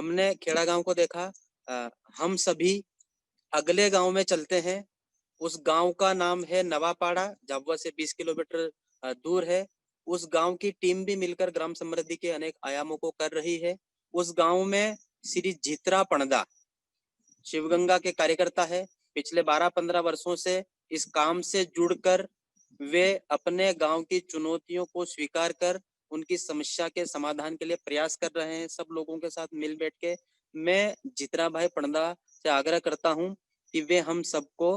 हमने खेड़ा गांव को देखा। हम सभी अगले गांव में चलते हैं। उस गांव का नाम है नवापाड़ा, झाबुआ से 20 किलोमीटर दूर है। उस गांव की टीम भी मिलकर ग्राम समृद्धि के अनेक आयामों को कर रही है। उस गांव में श्री जीत्रा पणदा शिवगंगा के कार्यकर्ता है। पिछले 12-15 वर्षों से इस काम से जुड़कर वे अपने गांव की चुनौतियों को स्वीकार कर उनकी समस्या के समाधान के लिए प्रयास कर रहे हैं, सब लोगों के साथ मिल बैठ के। मैं जीत्रा भाई पणदा से आग्रह करता हूं कि वे हम सबको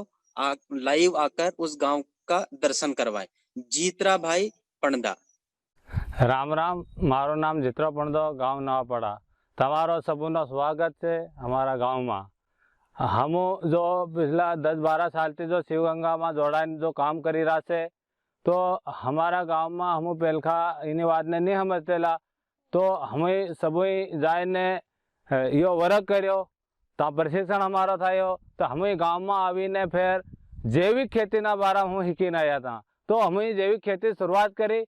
लाइव आकर उस गांव का दर्शन करवाएं। जीत्रा भाई पणदा। राम राम, मारो नाम जीत्रा पणदो, गाँव नवापड़ा। तमारो सबूनो स्वागत है हमारा गाँव में। हम जो पिछला 10-12 साल से जो शिवगंगा में जोड़ाने जो काम करी रहा से, तो हमारा गांव में हम पहलखा इन बात ने नहीं समझतेला। तो हमें सभी जाए ने यो वर्क करो, तो प्रशिक्षण हमारा थायो। तो हमें गांव में आवीने फिर जैविक खेती ना बारे में हीखीने आया था। तो हमें जैविक खेती शुरुआत करी,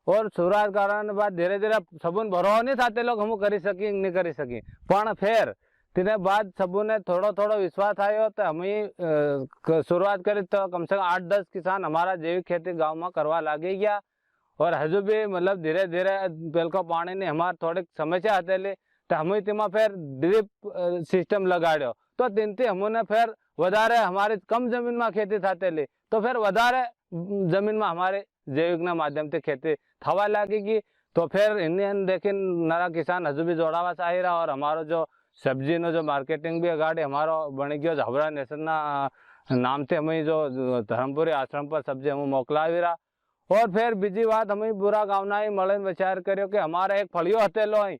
और शुरुआत करने बाद धीरे धीरे सबून भरोसा नहीं था लोग हम करी सकी नहीं करी सकी। पण फिर तिने बाद सबूने थोड़ो थोड़ो विश्वास आयो, तो हमें शुरुआत करी। तो कम से कम 8-10 किसान हमारा जैविक खेती गांव में करवा लागे गया। और हजू भी मतलब धीरे धीरे पेलको पानी ने हमारे थोड़ी समस्या हतेली, तो हमें तेमा फिर ड्रिप सिस्टम लगाड़ो। तो तिनती हमने फिर वधारे हमारी कम जमीन में खेती थातेली, तो फिर वधारे जमीन में हमारे जैविक ना माध्यम से खेती थवा लगेगी। तो फिर इन देखिन नरा किसान हजू भी जोड़ावा चाहिए रहा। और हमारो जो सब्जी नो जो मार्केटिंग भी अगाड़ी हमारो बनी गयो, झाबरा नेशन ना नाम से हमें जो धर्मपुरी आश्रम पर सब्जी हम मोकलावी रहा। और फिर बीजी बात हमें बुरा गावना ही मळे विचार कर्यो कि हमारा एक फळियो हतेलो है,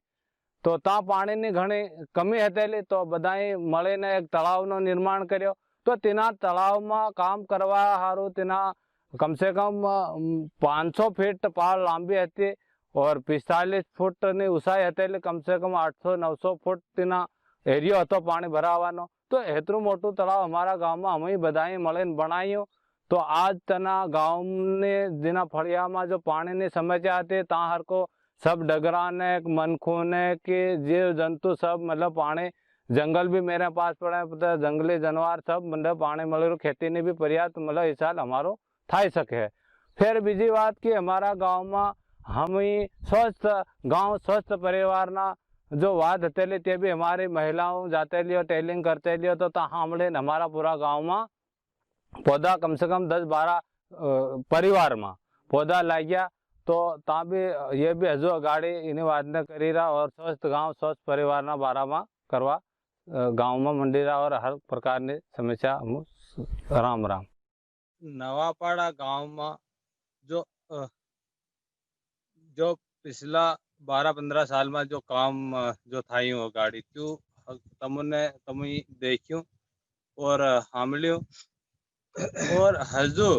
तो ता पानी नी घणी कमी हतेली। तो बधाई मळीने एक तलाव नो निर्माण कर्यो। तो तिना तलाव में काम करवा हारू तिना कम से कम 500 फीट पाल लांबी हती, और 45 फूट नी ऊंचाई हतेली। कम से कम 800-900 फूट तिना एरियो हतो पानी भरावानो। तो हेतरू मोटू तलाव हमारा गांव में हमें बधाई मळीने बनाव्યું। तो आज तना गांव ने जिना फड़िया में जो पानी ने समस्या आती, ता हर को सब डगरा ने मनखू ने कि जीव जंतु सब मतलब पानी, जंगल भी मेरे पास पड़े, तो जंगली जानवर सब मतलब पानी मिले, खेती ने भी पर्याप्त मतलब इस साल हमारो थाई सके। फिर बीजी बात कि हमारा गांव में हम ही स्वस्थ गांव स्वस्थ परिवार ना जो वाद हतेली, ते भी हमारी महिलाओं जाते लियो टेलिंग करते लियो। तो हमने हमारा पूरा गांव में पौधा कम से कम 10-12 परिवार में पौधा ला गया। तो ता भी ये भी हजू अगाड़ी इन बात ने करी रहा। और स्वस्थ गांव स्वस्थ परिवार ना बारा में करवा गांव में मंडी रहा। और हर प्रकार की समस्या हम राम राम। नवापाड़ा गांव में जो जो पिछला 12-15 साल में जो काम जो थाई हो गाड़ी क्यों तमुने तमुई देखियो और हामलियो। और हजू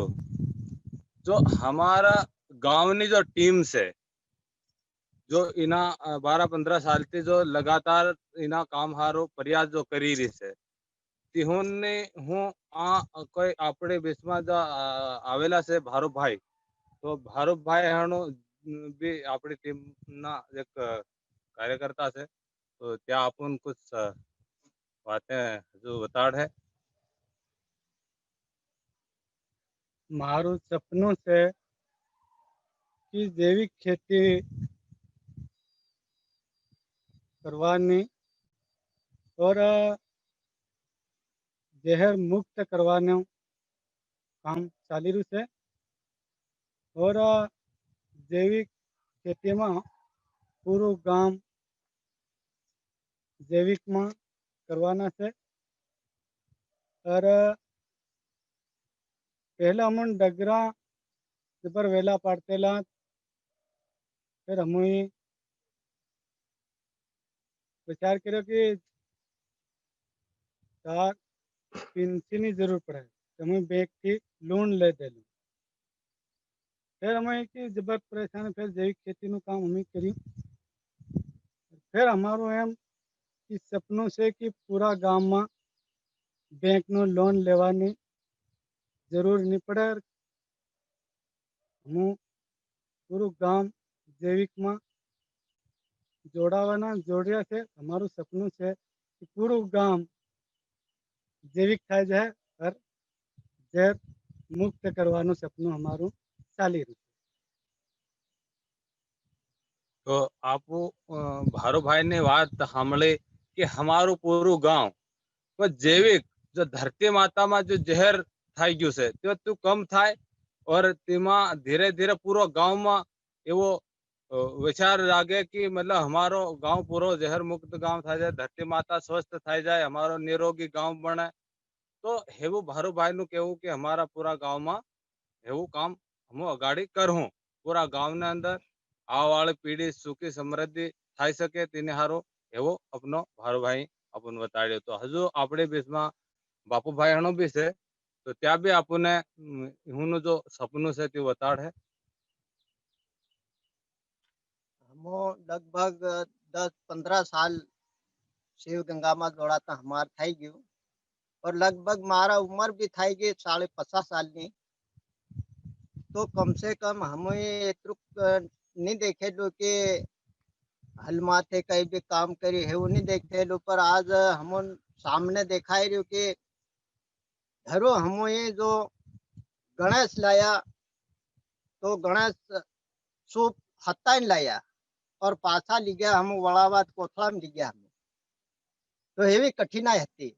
जो हमारा गांव की जो टीम से जो इना 12-15 साल से जो लगातार इना काम हारो प्रयास जो करी रही से, तिहोने हूँ कोई अपने बीच में जो आवेला से भारूप भाई। तो भारूप भाई हणु भी अपनी टीम ना एक कार्यकर्ता से। तो त्या अपन कुछ बातें जो बताड़ है। मारू सपनों से कि जैविक खेती करवानी और जहर मुक्त करवाने काम चाली रही से। और जैविक खेती में पूरा गांव जैविक में करवाना से। और पहला हम डगरा जबर वेला पाड़तेला, फिर हम विचार करो कि तार पेंशन जरूर पड़े, तो हमें बैंक की लोन ले दे लूँ। फिर हमें कि जबर परेशान, फिर जैविक खेती नु काम हमें करी। फिर हमारो एम कि सपनों से कि पूरा गांव में बैंक नो लोन लेवानी जरूर नहीं पड़े। हम पूरा गांव जैविक में જોડાવાના જોડ્યા છે. અમારું સપનું છે કે પૂરું ગામ જૈવિક થઈ જાય और ઝેર મુક્ત કરવાનું સપનું અમારું ચાલી રહ્યું છે. તો આપો ભારુભાઈ ની વાત સાંભળી કે અમારું પૂરું ગામ જૈવિક જો ધરતી માતામાં જો ઝેર થઈ ગયું છે તે તું કમ થાય और તેમાં ધીરે ધીરે પૂરો ગામમાં એવો વિચાર લાગે કે મતલબ हमारो गांव पूरो जहर मुक्त गांव થાય જાય, ધરતી માતા સ્વસ્થ થઈ જાય, हमारो निरोगी गांव बने. તો એવું ભારુભાઈ નું કેવું કે અમારા પૂરા ગામમાં એવું કામ હું અગાડી કરું પૂરા ગામના અંદર આવવાળી પેઢી સુખી સમૃદ્ધિ થઈ શકે તેને હારો એવો અપનો ભારુભાઈ આપણને બતાડ્યો. તો હજુ આપણે બીચમાં બાપુભાઈ હણો બી છે તો ત્યાં બી આપણને હું જો સપનું છે તે બતાડે. हमो लगभग 10-15 साल शिव गंगा में जोड़ाता हमार થઈ ગયું और लगभग मारा उम्र भी થઈ ગઈ 50 साल ની. तो कम से कम हमें एतरुक नहीं देखेलू कि हल माथे कई भी काम करी है वो नहीं देखेलू. पर आज हम सामने देखाई रही कि धरो हमें जो गणेश लाया तो गणेश सूप हत्ता लाया और पाछा ली गया हम वड़ावाद कोथला में ली गया हम. तो एवी कठिनाई हती.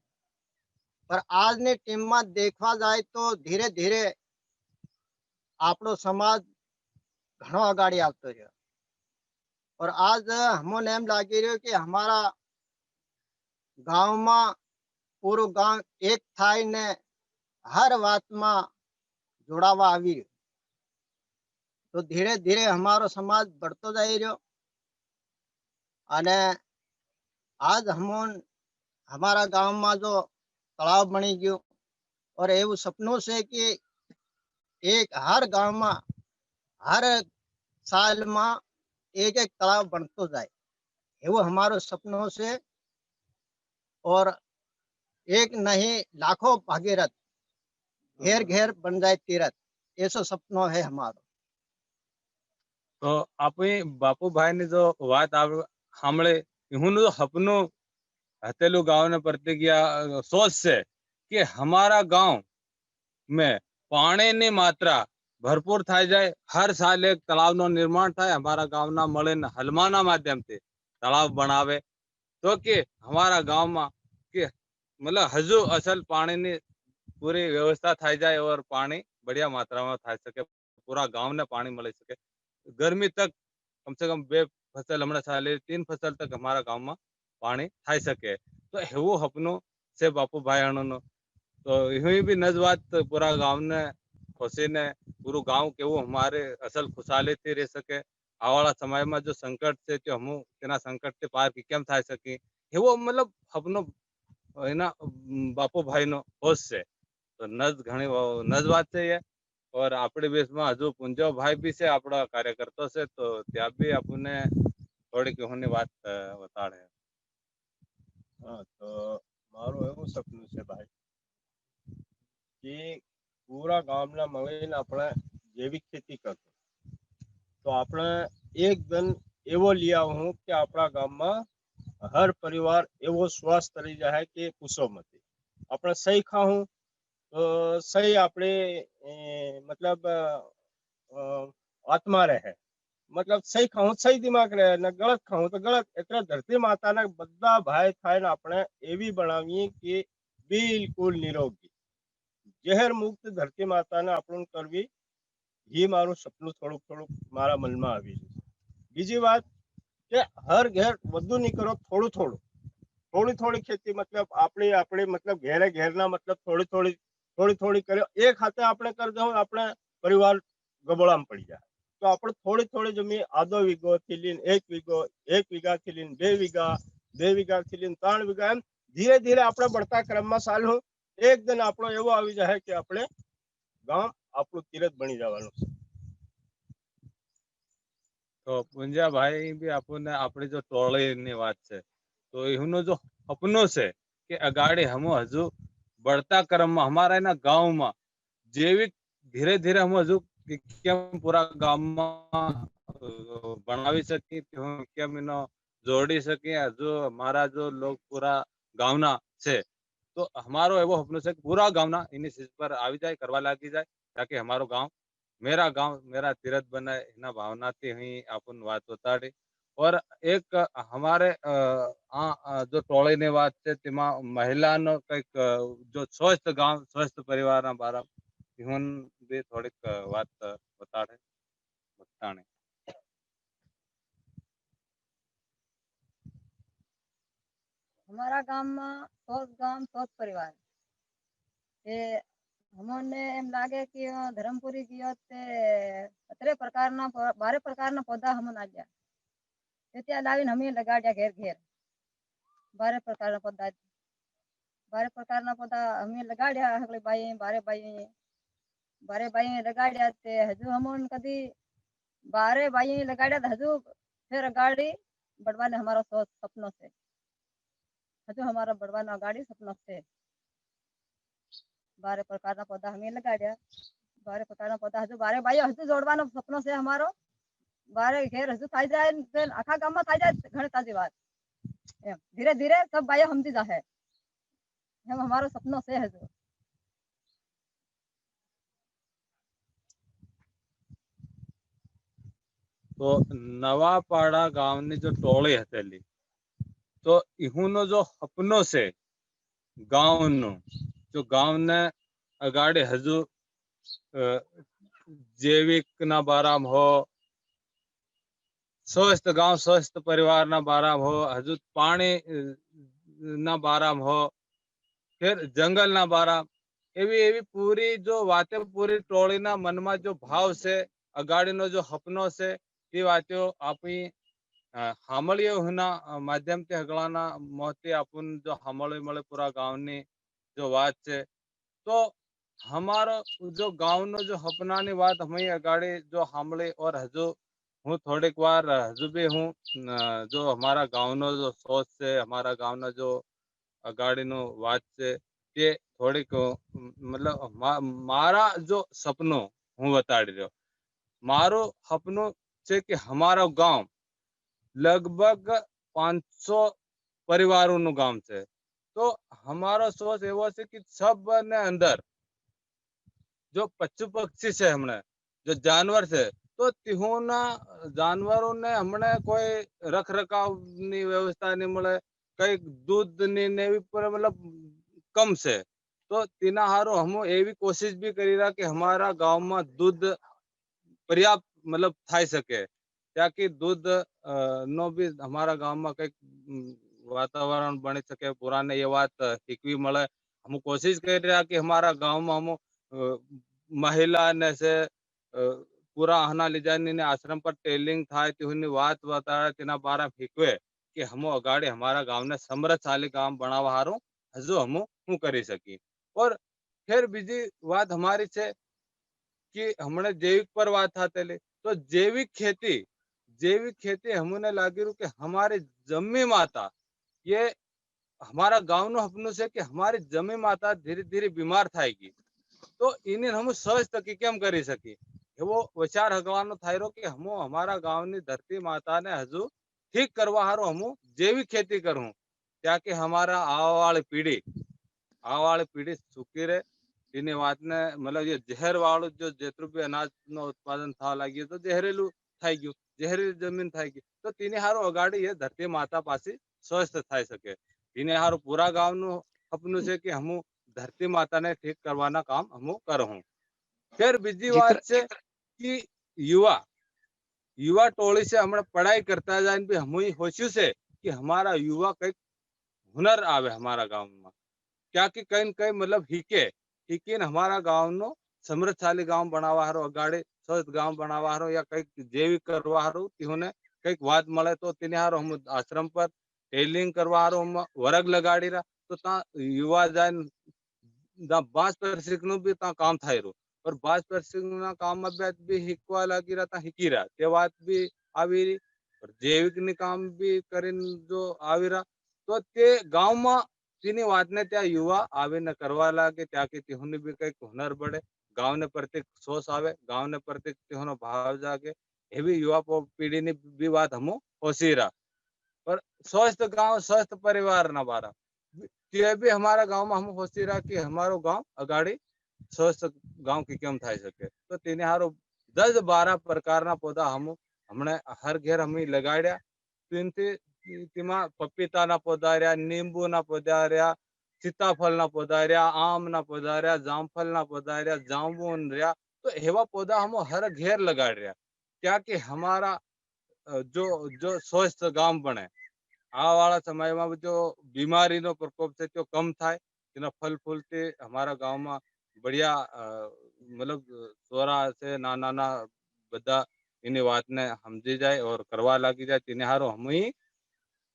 पर आज ने टीम में देखवा जाए तो धीरे धीरे आपनो समाज घणो आगाड़ी आवतो रह्यो. और आज हमने एम लागी रह्यो कि हमारा गांव में पूरो गांव एक थाई ने हर बात में जोड़ावा आवी रह्यो. तो धीरे धीरे हमारो समाज बढ़तो जाई रह्यो. अने आज हमारा गांव में जो तालाब बनी गयो और એવું સપનું છે कि एक हर गांव में हर साल में एक एक तालाब बनतो जाए एवं हमारो सपनों से. और एक नहीं लाखों भागीरथ घेर घेर बन जाए तीरथ ऐसा सपनों है हमारो. તો આપણે બાપુભાઈ ની જો વાત સાંભળે હું જો સપનું હતેલું ગાંવ ને પ્રતિક્રિયા સોચ છે કે हमारा गांव में पानी ની માત્રા ભરપૂર થઈ જાય. હર સાલ એક તળાવનું નિર્માણ થાય. हमारा ગામના મળીને હલમાના માધ્યમથી તળાવ બનાવે તો કે हमारा ગામમાં કે मतलब હજુ અસલ પાણીની પૂરી વ્યવસ્થા થઈ જાય और પાણી बढ़िया માત્રામાં થઈ શકે, પૂરા ગામને પાણી મળી શકે. गर्मी तक कम से कम 2 फसल हमारा साले 3 फसल तक हमारा गांव में पानी થઈ શકે. તો એવું સપનું છે બાપુભાઈ અણુનું. તો એ બી નજવાત પૂરા ગામને ખુશીને પૂરું ગાંવ કેવું અમારે અસલ ખુશાલીથી રહી શકે. આવવાળા સમયમાં જો સંકટ છે તો હું તેના સંકટથી પાર કેમ થઈ શકી એવો મતલબ સપનું એના બાપુભાઈનો હોશ છે. તો ઘણી નજવાત છે એ. और આપણે દેશમાં હજુ પુંજાભાઈ બી છે આપણા કાર્યકર્તા છે તો ત્યાં બી આપણને થોડીક એની વાત બતાડે. હા, તો મારું એવું સપનું છે ભાઈ કે પૂરા ગામના મળીને આપણે જૈવિક ખેતી કરતો. તો આપણે એક જન એવો લઈ આવું કે આપણા ગામમાં હર પરિવાર એવો સ્વસ્થ રહી જાય કે પૂછો મત. આપણે સહી ખાવું તો સહી આપણે मतलब आत्मा रहे. मतलब सही खाऊं सही दिमाग रहे ने गलत खाऊं तो गलत. એટલે ધરતી માતાના બધા ભાઈ થાયને આપણે એવી બનાવીએ કે બિલકુલ નિરોગી જહેર મુક્ત ધરતી માતાને આપણું કરવી એ મારું સપનું થોડુંક થોડુંક મારા મનમાં આવી છે. બીજી વાત કે હર ઘેર વધુ નહીં કરો, થોડું થોડું થોડી થોડી ખેતી मतलब આપણે આપણે मतलब ઘેરે ઘેરના मतलब થોડી થોડી થોડી થોડી કર્યો એક હાથે આપણે કરી દઉં આપણે પરિવાર ગબડામાં પડી જાય. તો આપણે થોડી થોડી જમીન આધો વીઘો થી લઈને 1 વીઘો 1 વીઘાથી લઈને 2 વીઘા 2 વીઘાથી લઈને 3 વીઘા એમ ધીરે ધીરે આપણે बढ़ता क्रमમાં ચાલવું. એક દિન આપણો એવો આવી જાય કે આપણે ગામ આપણું તીરથ બની જવાનું છે. તો પુંજાભાઈ બી આપણને આપણી જો ટોળીની વાત છે તો એનું જો સપનું છે કે અગાડી हम હજુ बढ़ता क्रमમાં हमारा એના ગામમાં જૈવિક ધીરે ધીરે हम હજુ કેમ પૂરા ગામમાં બનાવી શકીએ કેમ એનો जोड़ी सके जो हमारा जो लोग पूरा गाँवना से तो हमारो एवो सपनो से पूरा गाँवना इन्हीं चीज पर आवी जाए करवा लागी जाए ताकि हमारो गाँव मेरा तीरथ बने इना भावना थी ही अपन बात बताड़ी और एक हमारे जो टोली ने बात છે તેમાં મહિલાનો કઈક જો સ્વસ્થ ગામ સ્વસ્થ પરિવારના બારા ઇહોન બી થોડીક વાત बताने हमारा गाम में 100 गाम 100 परिवार એ અમને એમ લાગે કે ધરમપુરી ગયો તે 17 પ્રકારના 12 પ્રકારના પૌધા હમને આલ્યા તે ત્યાં લાવીને અમે લગાડ્યા ઘેર ઘેર 12 પ્રકારના પૌધા 12 પ્રકારના પૌધા અમે લગાડ્યા હકલે બારે બાઈ લગાડ્યા તે હજુ અમોન કદી 12 બાઈ લગાડ્યા તો હજુ ફેર અગાડી બળવાને हमारा सपनो છે હજુ हमारा બળવાનો અગાડી સપનો છે 12 પ્રકારના પૌધા અમે લગાડ્યા 12 પ્રકારના પૌધા હજુ 12 બાઈઓ હજુ જોડવાનો સપનો છે અમારો 12 ઘેર હજુ થઈ જાય આખા ગામમાં થઈ જાય ઘણી તાજી વાત એમ ધીરે ધીરે सब બાઈઓ સમજી જાહે એમ અમારો સપનો છે હજુ તો નવાપાડા ગામની જો ટોળી હતેલી તો ઇહુનો જો સપનો છે ગામનો જો ગામને અગાડે હજુ જૈવિકના બારામાં હો સ્વસ્થ ગામ સ્વસ્થ પરિવારના બારામાં હો હજુ પાણી ના બારામાં હો फिर जंगलના બારા એવી એવી પૂરી જો વાતે પૂરી ટોળીના મનમાં જો ભાવ છે અગાડીનો જો સપનો છે એ વાતો આપી સાંભળીએ હુના માધ્યમથી હગળાના મોહથી આપણ જો સાંભળવી મળે પૂરા ગામની જો વાત છે તો हमारो जो गाँवનો जो સપનાની વાત અમે અગાડી જો સાંભળી और હજુ હું થોડીક વાર હજુ બી હું જો हमारा गाँवનો जो सोच છે हमारा गाँवનો जो અગાડીનો વાત છે તે થોડીક મતલબ મારા જો સપનો હું બતાડી રહ્યો મારો સપનું છે કે हमारा गाँव लगभग 500 પરિવારોનું ગામ છે તો हमारो सोच એવો છે કે सबने अंदर जो पशु पक्षी છે हमने जो जानवर છે તો तिहोना जानवरों ने हमने कोई रख रखावની વ્યવસ્થા નહીં મળે કઈ દૂધની ને એવી પર મતલબ કમ છે તો તેના હારો हम એવી કોશિશ भी કરી રહ્યા કે हमारा ગામમાં दूध पर्याप्त मतलब થઈ શકે ताकि दूध નો भी हमारा ગામમાં કઈક વાતાવરણ બની શકે પુરાને એ વાત શીખવી મળે हम कोशिश કરી રહ્યા કે हमारा ગામમાં हम महिला ने से पूरा आना ले जाने ने आश्रम पर टेलिंग था तिहुनी बात बताया तिना बारा फीकवे कि हम अगाड़ी हमारा गांव ने समृद्धशाली गांव बनावा हारू हजू हम हूँ करी सकी और फिर बीजी बात हमारी है कि हमने जैविक पर बात था तेले तो जैविक खेती हमने लागी रू कि हमारी जमी माता ये हमारा गांव नो सपનું છે કે हमारी जमी माता धीरे धीरे बीमार थाएगी तो इन्हें हम सहज तकी केम करी सकी एवो विचार हगવાનો થાય રહ્યો કે हम हमारा गांवની धरती माता ने हजू ठीक करवा हारो हम जैविक खेती करूं ताकि हमारा आवावाળી पीढ़ी सुखी रहे એની વાતને મતલબ ये जहर वाળું जो જેટલું બી અનાજનો ઉત્પાદન થવા લાગ્યું તો જહેરેલું થઈ ગયું જહેરેલી જમીન થઈ ગઈ તો તેને હારો અગાડી એ ધરતી માતા પાસે સ્વસ્થ થઈ શકે તેને હારો પૂરા ગામનું સપનું છે કે હું धरती माता ने ठीक करवाना काम हम करूं फिर बीजी बात છે कि युवा टोली से हमने पढ़ाई करता जाए भी हम होश्યું છે कि हमारा युवा कई हुनर आवे हमारा गांव में क्या कि कहीं न कहीं मतलब हीके हमारा गांव नो समृद्धशाली गांव बनावा हारो अगाड़ी स्वस्थ गांव बनावा हारो या कई जैविक करवा हारो तिहोने कई बात મળે तो तिने हारो हम आश्रम पर टेलिंग करवा हारो हम वर्ग लगाड़ी रहा तो ता युवा जान बास प्रशिक्षण भी ता काम થાય રહ્યું और बास प्रशिक्षण काम में भी हिकवा लागी रहा हिकी रहा ते बात भी આવી रही और जैविक ની काम भी કરીને जो આવી रहा तो ते गांव में તેની વાતને ત્યાં યુવા આવીને કરવા લાગે ત્યાંથી તેઓને બી કંઈક હુનર પડે ગાંવને પ્રત્યે સોચ આવે ગાંવને પ્રત્યે તેઓનો ભાવ જાગે એવી યુવા પેઢીની બી વાત હમો હોશી રહ્યા पर स्वस्थ गांव स्वस्थ परिवार न बारा ये भी हमारा गांव में हम होती रहा कि हमारो गांव अगाड़ी स्वस्थ गांव की केम थाई सके तो तीने हारो 10-12 प्रकार ना पौधा हमने हर घेर हम लगाड्या तीनથી તેમાં પપીતાના પૌધા રહ્યા નીંબુના પૌધા રહ્યા सीताफलના पौधा રહ્યા आमना पौधा રહ્યા जामफलના पौधा રહ્યા जामुन રહ્યા तो एवा पौधा हम हर घेर लगाड़ રહ્યા क्या कि हमारा जो जो स्वस्थ गांव बने आ वाला समय में जो बीमारी नो प्रकोप से जो कम थाय तेना फल फूल से हमारा गांव में बढ़िया मतलब सोरा से नाना बदा इनी बात ने समझी जाए और करवा लागी जाए तीने हारो हम ही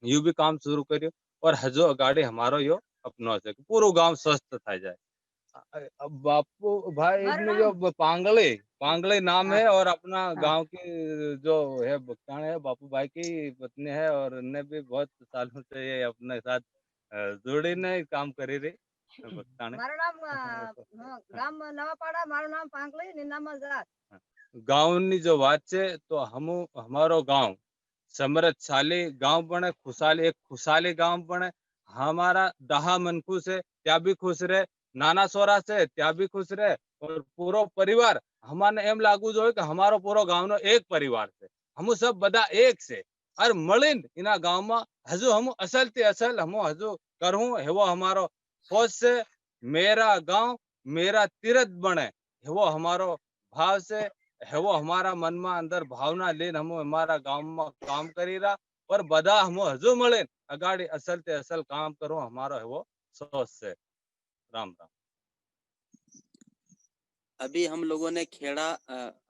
यू भी काम शुरू करियो और हजो अगाड़ी हमारो यो अपनो से पूरो गांव स्वस्थ था जाए अब बापू भाई हमारा इसमें नाम जो पांगले पांगले नाम हाँ है और अपना हाँ गांव की जो है भुगतान है बापू भाई की पत्नी है और इनने भी बहुत सालों से ये अपने साथ जुड़ी ने काम करी रही भुगतान है મારું નામ ગામ નવાપાડા મારું નામ પાંકલી નિનામા જાત गांव ની जो बात છે तो हम हमारो गांव समृद्धशाली गांव बने खुशहाली एक खुशहाली गांव बने हमारा दहा मनखू से त्या भी खुश रहे नाना सोरा से त्या भी खुश रहे और पूरो परिवार हमारे एम लागू जो है कि हमारो पूरो गांव नो एक परिवार से हम सब बदा एक से और मलिन इना गांव में हजू हम असल ते असल हम हजू करूं हेवो हमारो फौज से मेरा गांव मेरा तीरथ बने हेवो हमारो भाव से है वो हमारा मन में अंदर भावना लेन हम हमारा गांव में काम करी रहा और बदा हम हजू मले अगाड़ी असल ते असल काम करो हमारा है वो सोच से राम राम अभी हम लोगों ने खेड़ा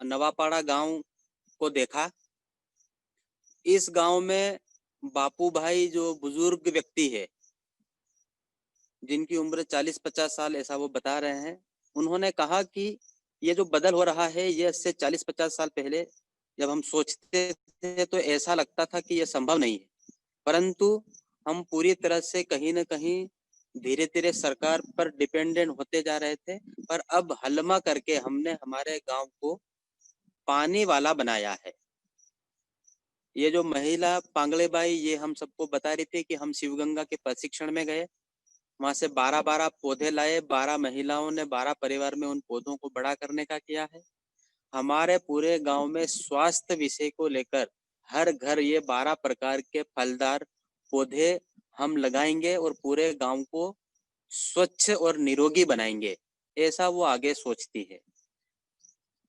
नवापाड़ा गांव को देखा। इस गांव में बापू भाई जो बुजुर्ग व्यक्ति है जिनकी उम्र 40-50 साल ऐसा वो बता रहे हैं, उन्होंने कहा कि ये जो बदल हो रहा है ये इससे 40-50 साल पहले जब हम सोचते थे तो ऐसा लगता था कि ये संभव नहीं है, परंतु हम पूरी तरह से कहीं न कहीं धीरे-धीरे सरकार पर डिपेंडेंट होते जा रहे थे, पर अब हलमा करके हमने हमारे गांव को पानी वाला बनाया है। ये जो महिला पांगले बाई ये हम सबको बता रही थी कि हम शिवगंगा के प्रशिक्षण में गए, वहां से 12-12 पौधे लाए, 12 महिलाओं ने 12 परिवार में उन पौधों को बड़ा करने का किया है। हमारे पूरे गांव में स्वास्थ्य विषय को लेकर हर घर ये 12 प्रकार के फलदार पौधे हम लगाएंगे और पूरे गांव को स्वच्छ और निरोगी बनाएंगे, ऐसा वो आगे सोचती है।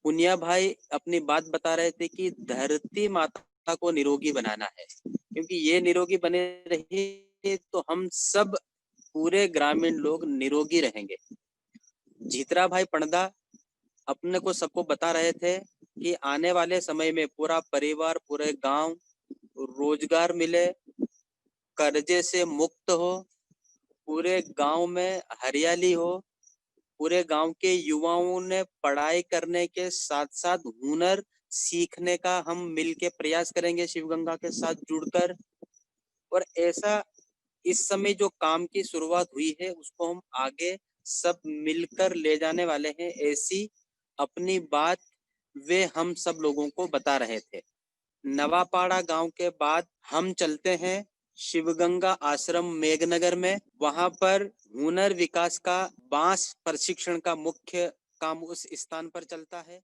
पुनिया भाई अपनी बात बता रहे थे कि धरती माता को निरोगी बनाना है, क्योंकि ये निरोगी बने रही तो हम सब पूरे ग्रामीण लोग निरोगी रहेंगे। जीतरा भाई पणदा अपने को सबको बता रहे थे कि आने वाले समय में पूरा परिवार पूरे गांव रोजगार मिले, कर्जे से मुक्त हो, पूरे गांव में हरियाली हो, पूरे गांव के युवाओं ने पढ़ाई करने के साथ साथ हुनर सीखने का हम मिलके प्रयास करेंगे शिवगंगा के साथ जुड़कर। और ऐसा इस समय जो काम की शुरुआत हुई है उसको हम आगे सब मिलकर ले जाने वाले हैं, ऐसी अपनी बात वे हम सब लोगों को बता रहे थे। नवापाड़ा गांव के बाद हम चलते हैं शिवगंगा आश्रम मेघनगर में। वहां पर हुनर विकास का बांस प्रशिक्षण का मुख्य काम उस स्थान पर चलता है।